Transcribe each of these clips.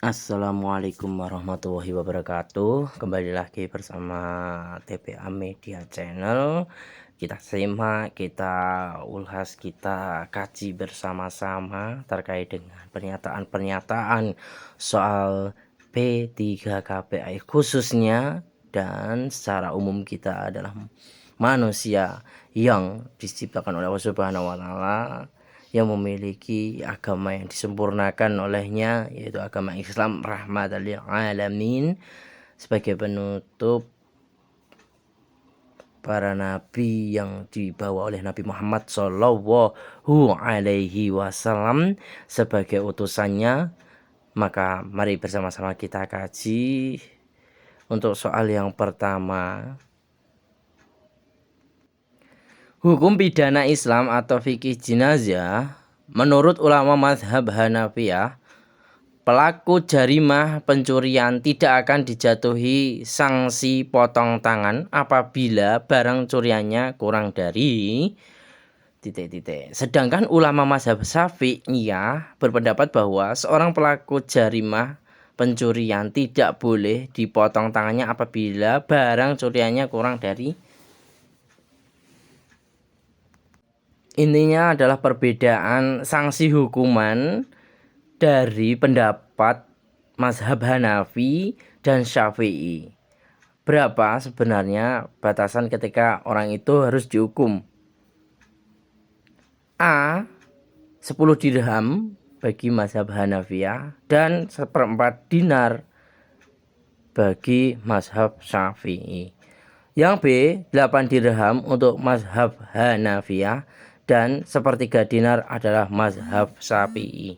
Assalamualaikum warahmatullahi wabarakatuh. Kembali lagi bersama TPA Media Channel. Kita simak, kita ulas, kita kaji bersama-sama terkait dengan pernyataan-pernyataan soal P3KPI khususnya, dan secara umum kita adalah manusia yang diciptakan oleh Allah Subhanahu wa Ta'ala, yang memiliki agama yang disempurnakan olehnya, yaitu agama Islam rahmatan lil alamin. Sebagai penutup, para nabi yang dibawa oleh Nabi Muhammad Shallallahu Alaihi Wasallam sebagai utusannya. Maka mari bersama-sama kita kaji. Untuk soal yang pertama, hukum pidana Islam atau fikih jenazah. Menurut ulama mazhab Hanafiyah, pelaku jarimah pencurian tidak akan dijatuhi sanksi potong tangan apabila barang curiannya kurang dari ... Sedangkan ulama mazhab Syafi'iyah berpendapat bahwa seorang pelaku jarimah pencurian tidak boleh dipotong tangannya apabila barang curiannya kurang dari... Intinya adalah perbedaan sanksi hukuman dari pendapat mazhab Hanafi dan Syafi'i. Berapa sebenarnya batasan ketika orang itu harus dihukum? A. 10 dirham bagi mazhab Hanafiyah dan 1/4 dinar bagi mazhab Syafi'i. Yang B. 8 dirham untuk mazhab Hanafiyah dan 1/3 dinar adalah mazhab Syafi'i.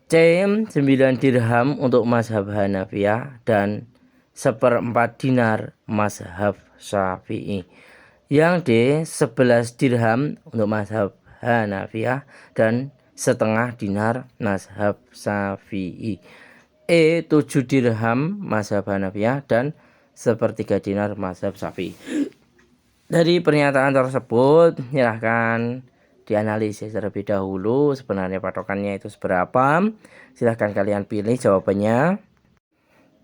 C. 9 dirham untuk mazhab Hanafiyah dan 1/4 dinar mazhab Syafi'i. Yang D. 11 dirham untuk mazhab Hanafiyah dan 1/2 dinar mazhab Syafi'i. E. 7 dirham mazhab Hanafiyah dan 1/3 dinar mazhab Syafi'i. Dari pernyataan tersebut, silahkan dianalisis terlebih dahulu sebenarnya patokannya itu seberapa. Silahkan kalian pilih jawabannya,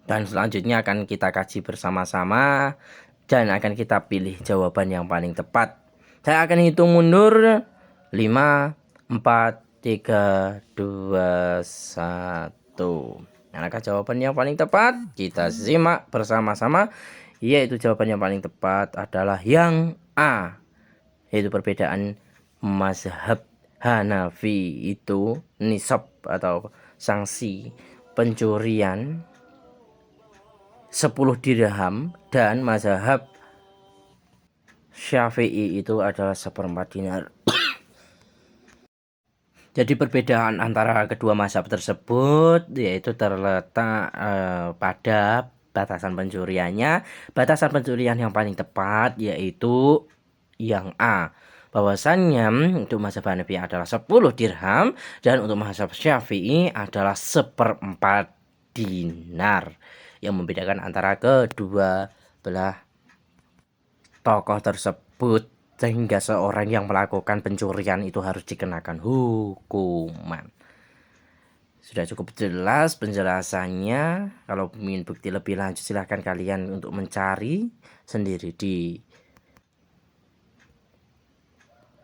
dan selanjutnya akan kita kaji bersama-sama dan akan kita pilih jawaban yang paling tepat. Saya akan hitung mundur 5, 4, 3, 2, 1. Manakah jawaban yang paling tepat? Kita simak bersama-sama. Yaitu jawaban yang paling tepat adalah yang A, yaitu perbedaan mazhab Hanafi itu nisab atau sanksi pencurian 10 dirham, dan mazhab Syafi'i itu adalah 1/4 dinar. Jadi perbedaan antara kedua mazhab tersebut yaitu terletak pada batasan pencuriannya. Batasan pencurian yang paling tepat yaitu yang A, bahwasannya untuk mazhab Hanafi adalah 10 dirham dan untuk mazhab Syafi'i adalah 1/4 dinar. Yang membedakan antara kedua belah tokoh tersebut, sehingga seorang yang melakukan pencurian itu harus dikenakan hukuman. Sudah cukup jelas penjelasannya. Kalau ingin bukti lebih lanjut, silahkan kalian untuk mencari sendiri di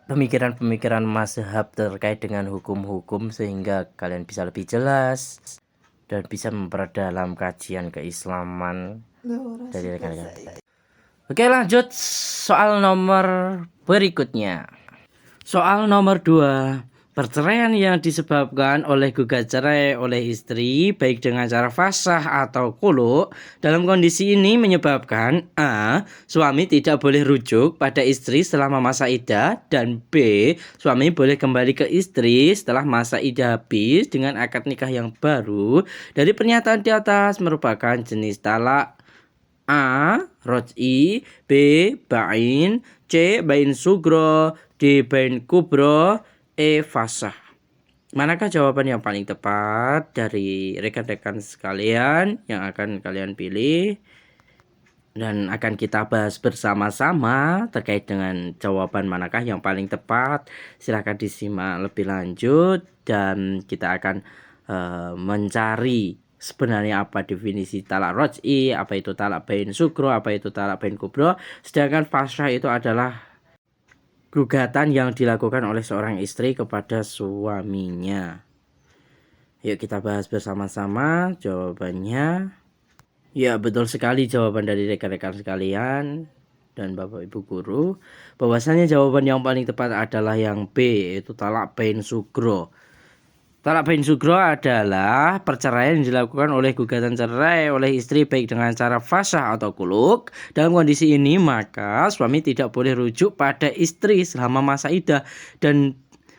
pemikiran-pemikiran mazhab terkait dengan hukum-hukum, sehingga kalian bisa lebih jelas dan bisa memperdalam kajian keislaman dari rekan-rekan. Oke, lanjut soal nomor berikutnya. Soal nomor 2. Perceraian yang disebabkan oleh gugat cerai oleh istri baik dengan cara fasakh atau khulu, dalam kondisi ini menyebabkan A. Suami tidak boleh rujuk pada istri selama masa iddah, dan B. Suami boleh kembali ke istri setelah masa iddah habis dengan akad nikah yang baru. Dari pernyataan di atas merupakan jenis talak. A. Roj'i, B. Bain, C. Bain sugro, D. Bain kubro, E. Fasakh. Manakah jawaban yang paling tepat dari rekan-rekan sekalian yang akan kalian pilih? Dan akan kita bahas bersama-sama terkait dengan jawaban manakah yang paling tepat. Silahkan disimak lebih lanjut dan kita akan mencari sebenarnya apa definisi talak roj'i, apa itu talak bain sugro, apa itu talak bain kubro. Sedangkan fasyah itu adalah gugatan yang dilakukan oleh seorang istri kepada suaminya. Yuk kita bahas bersama-sama jawabannya. Ya, betul sekali jawaban dari rekan-rekan sekalian dan Bapak Ibu guru, bahwasanya jawaban yang paling tepat adalah yang B, yaitu talak bain sugro. Talak bain sugro adalah perceraian yang dilakukan oleh gugatan cerai oleh istri baik dengan cara fasyah atau kuluk. Dalam kondisi ini maka suami tidak boleh rujuk pada istri selama masa iddah, dan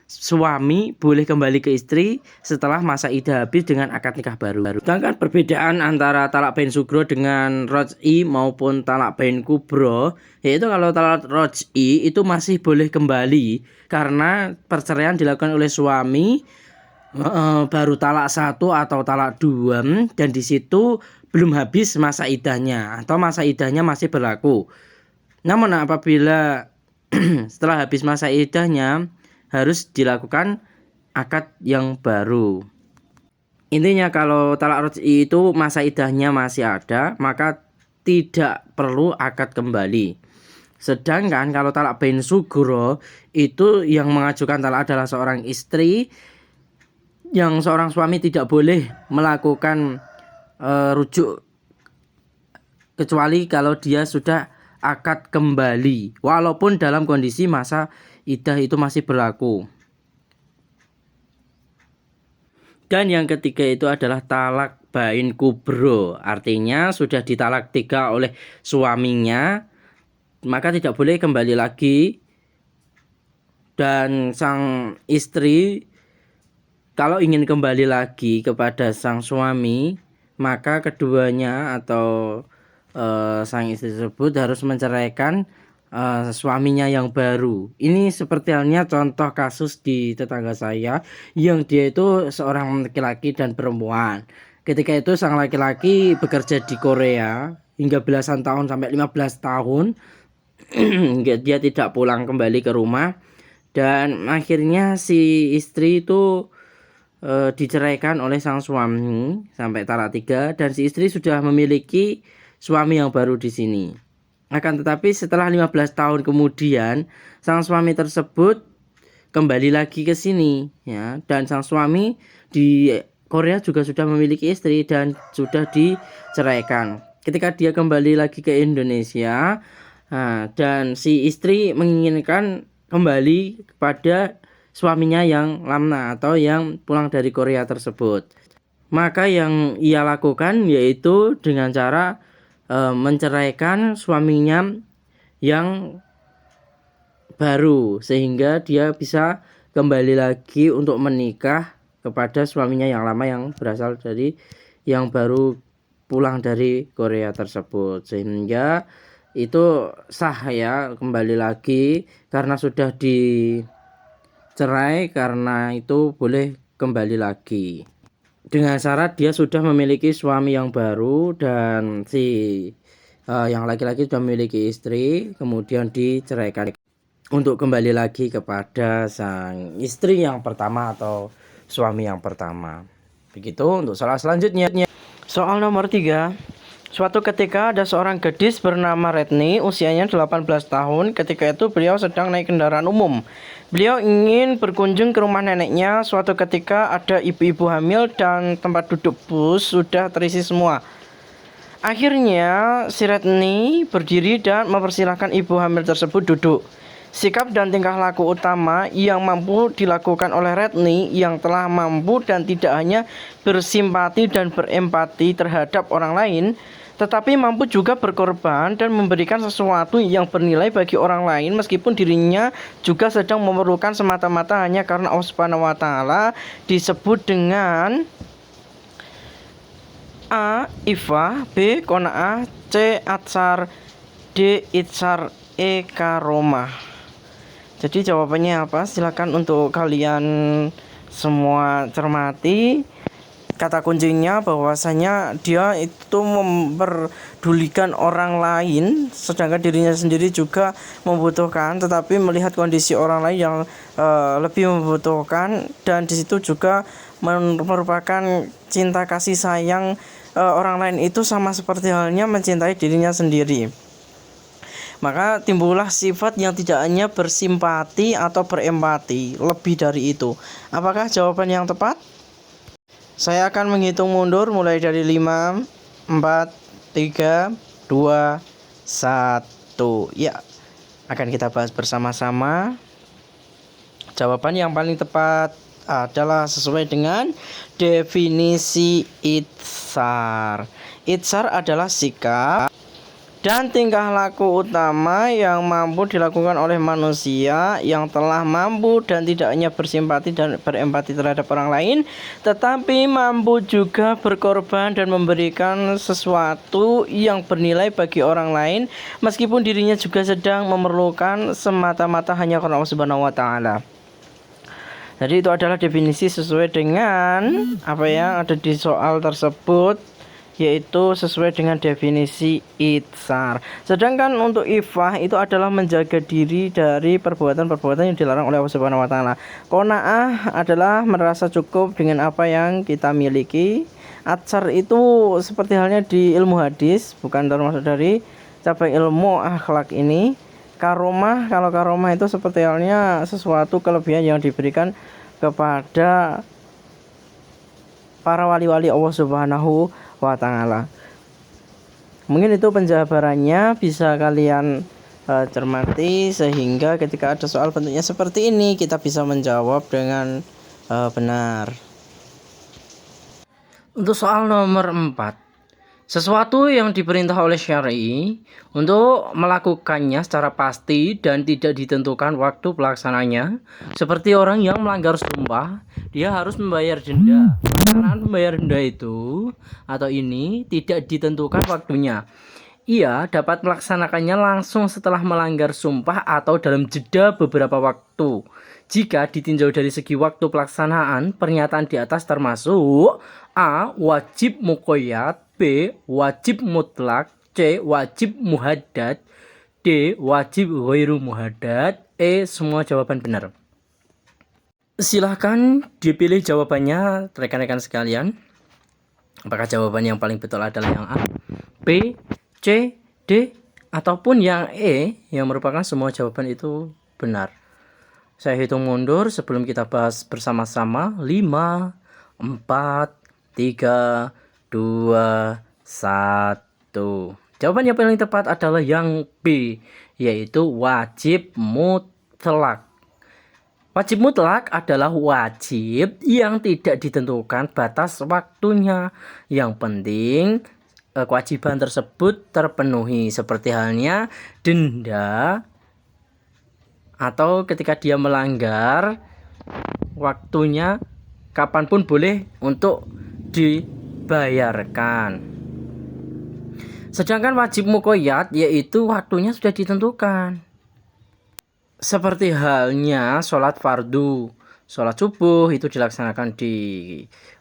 suami boleh kembali ke istri setelah masa iddah habis dengan akad nikah baru. Sedangkan perbedaan antara talak bain sugro dengan roj'i maupun talak bain kubro, yaitu kalau talak roj'i itu masih boleh kembali karena perceraian dilakukan oleh suami baru talak 1 atau talak 2, dan di situ belum habis masa iddahnya atau masa iddahnya masih berlaku. Namun apabila setelah habis masa iddahnya harus dilakukan akad yang baru. Intinya kalau talak roj'i itu masa iddahnya masih ada, maka tidak perlu akad kembali. Sedangkan kalau talak bain sugro itu yang mengajukan talak adalah seorang istri, yang seorang suami tidak boleh melakukan rujuk kecuali kalau dia sudah akad kembali, walaupun dalam kondisi masa iddah itu masih berlaku. Dan yang ketiga itu adalah talak bain kubro, artinya sudah ditalak 3 oleh suaminya, maka tidak boleh kembali lagi, dan sang istri kalau ingin kembali lagi kepada sang suami, maka keduanya atau sang istri tersebut harus menceraikan suaminya yang baru. Ini seperti halnya contoh kasus di tetangga saya, yang dia itu seorang laki-laki dan perempuan. Ketika itu sang laki-laki bekerja di Korea hingga belasan tahun sampai 15 tahun. Dia tidak pulang kembali ke rumah, dan akhirnya si istri itu diceraikan oleh sang suami sampai talak 3, dan si istri sudah memiliki suami yang baru di sini. Akan tetapi setelah 15 tahun kemudian sang suami tersebut kembali lagi ke sini ya, dan sang suami di Korea juga sudah memiliki istri dan sudah diceraikan. Ketika dia kembali lagi ke Indonesia, dan si istri menginginkan kembali kepada suaminya yang lama atau yang pulang dari Korea tersebut, maka yang ia lakukan yaitu dengan cara menceraikan suaminya yang baru, sehingga dia bisa kembali lagi untuk menikah kepada suaminya yang lama yang berasal dari yang baru pulang dari Korea tersebut, sehingga itu sah ya, kembali lagi karena sudah dicerai, karena itu boleh kembali lagi dengan syarat dia sudah memiliki suami yang baru dan si yang laki-laki sudah memiliki istri, kemudian diceraikan untuk kembali lagi kepada sang istri yang pertama atau suami yang pertama. Begitu untuk soal selanjutnya. Soal nomor 3. Suatu ketika ada seorang gadis bernama Retni, usianya 18 tahun. Ketika itu beliau sedang naik kendaraan umum. Beliau ingin berkunjung ke rumah neneknya. Suatu ketika ada ibu-ibu hamil dan tempat duduk bus sudah terisi semua. Akhirnya si Retni berdiri dan mempersilahkan ibu hamil tersebut duduk. Sikap dan tingkah laku utama yang mampu dilakukan oleh Retni, yang telah mampu dan tidak hanya bersimpati dan berempati terhadap orang lain, tetapi mampu juga berkorban dan memberikan sesuatu yang bernilai bagi orang lain, meskipun dirinya juga sedang memerlukan semata-mata hanya karena Allah Subhanahu wa Ta'ala, disebut dengan A. Ifah, B. Qanaah, C. Atsar, D. Itsar, E. Karomah. Jadi jawabannya apa? Silakan untuk kalian semua cermati. kata kuncinya bahwasanya dia itu memperdulikan orang lain, sedangkan dirinya sendiri juga membutuhkan, tetapi melihat kondisi orang lain yang lebih membutuhkan, dan di situ juga merupakan cinta kasih sayang. Orang lain itu sama seperti halnya mencintai dirinya sendiri. Maka timbullah sifat yang tidak hanya bersimpati atau berempati, lebih dari itu. Apakah jawaban yang tepat? Saya akan menghitung mundur mulai dari 5, 4, 3, 2, 1. Ya, akan kita bahas bersama-sama. Jawaban yang paling tepat adalah sesuai dengan definisi itsar. Itsar adalah sikap dan tingkah laku utama yang mampu dilakukan oleh manusia yang telah mampu dan tidak hanya bersimpati dan berempati terhadap orang lain, tetapi mampu juga berkorban dan memberikan sesuatu yang bernilai bagi orang lain, meskipun dirinya juga sedang memerlukan semata-mata hanya karena Allah Subhanahu wa Ta'ala. Jadi itu adalah definisi sesuai dengan apa yang ada di soal tersebut, yaitu sesuai dengan definisi itsar. Sedangkan untuk ifah itu adalah menjaga diri dari perbuatan-perbuatan yang dilarang oleh Allah Subhanahu wa Ta'ala. Qanaah adalah merasa cukup dengan apa yang kita miliki. Atsar itu seperti halnya di ilmu hadis, bukan termasuk dari cabang ilmu akhlak ini. Karomah, kalau karomah itu seperti halnya sesuatu kelebihan yang diberikan kepada para wali-wali Allah Subhanahu wa Ta'ala. Mungkin itu penjabarannya, bisa kalian cermati sehingga ketika ada soal bentuknya seperti ini kita bisa menjawab dengan benar. Untuk soal nomor 4, sesuatu yang diperintah oleh syar'i untuk melakukannya secara pasti dan tidak ditentukan waktu pelaksananya, seperti orang yang melanggar sumpah, dia harus membayar denda. Pelaksanaan membayar denda itu atau ini tidak ditentukan waktunya. Ia dapat melaksanakannya langsung setelah melanggar sumpah atau dalam jeda beberapa waktu. Jika ditinjau dari segi waktu pelaksanaan, pernyataan di atas termasuk A. Wajib muqayyad, B. Wajib mutlak, C. Wajib muhaddad, D. Wajib ghairu muhaddad, E. Semua jawaban benar. Silahkan dipilih jawabannya rekan-rekan sekalian. Apakah jawaban yang paling betul adalah yang A, B, C, D, ataupun yang E yang merupakan semua jawaban itu benar. Saya hitung mundur sebelum kita bahas bersama-sama. 5, 4, 3, 2, 1. Jawaban yang paling tepat adalah yang B, yaitu wajib mutlak. Wajib mutlak adalah wajib yang tidak ditentukan batas waktunya. Yang penting kewajiban tersebut terpenuhi, seperti halnya denda, atau ketika dia melanggar waktunya kapanpun boleh untuk dibayarkan. Sedangkan wajib muqayyad yaitu waktunya sudah ditentukan, seperti halnya sholat fardu. Sholat subuh itu dilaksanakan di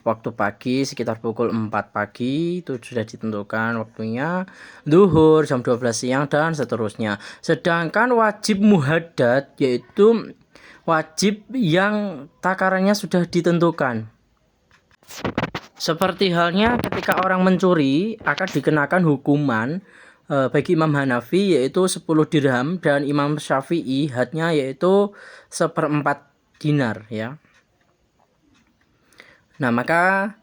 waktu pagi sekitar pukul 4 pagi, itu sudah ditentukan waktunya. Zuhur jam 12 siang dan seterusnya. Sedangkan wajib muhaddad yaitu wajib yang takarannya sudah ditentukan, seperti halnya ketika orang mencuri akan dikenakan hukuman bagi Imam Hanafi yaitu 10 dirham dan Imam Syafi'i hadnya yaitu 1/4 dinar ya. Nah, maka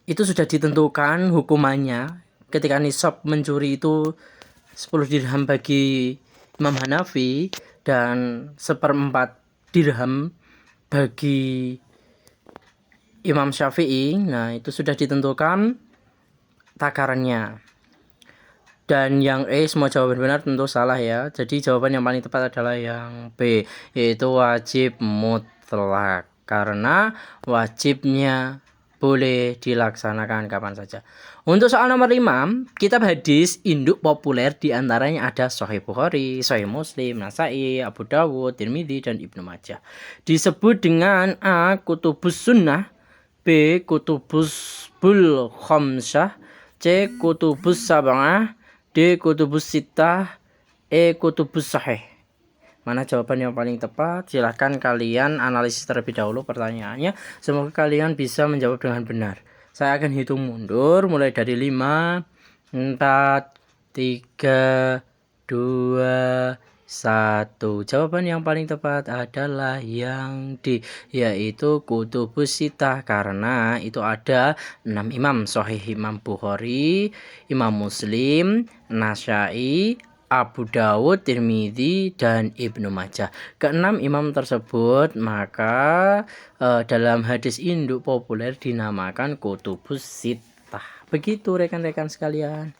itu sudah ditentukan hukumannya. Ketika nisab mencuri itu 10 dirham bagi Imam Hanafi dan 1/4 dirham bagi Imam Syafi'i. Nah, itu sudah ditentukan takarannya. Dan yang E semua jawaban benar tentu salah ya. Jadi jawaban yang paling tepat adalah yang B, yaitu wajib mutlak. Karena wajibnya boleh dilaksanakan kapan saja. Untuk soal nomor 5, kitab hadis induk populer diantaranya ada Sahih Bukhari, Sahih Muslim, Nasai, Abu Dawud, Tirmidzi, dan Ibnu Majah. Disebut dengan A. Kutubus Sunnah, B. B. Kutubus bul khamsah, C. Kutubus sab'ah, D. Kutubus sittah, E. Kutubus sahih. Mana jawaban yang paling tepat? Silahkan kalian analisis terlebih dahulu pertanyaannya. Semoga kalian bisa menjawab dengan benar. Saya akan hitung mundur mulai dari 5, 4, 3, 2, 1. Jawaban yang paling tepat adalah yang D, yaitu Kutubus sittah, karena itu ada 6 imam: Sahih Imam Bukhari, Imam Muslim, Nasa'i, Abu Dawud, Tirmidzi, dan Ibnu Majah. Keenam imam tersebut maka dalam hadis induk populer dinamakan Kutubus sittah. Begitu rekan-rekan sekalian.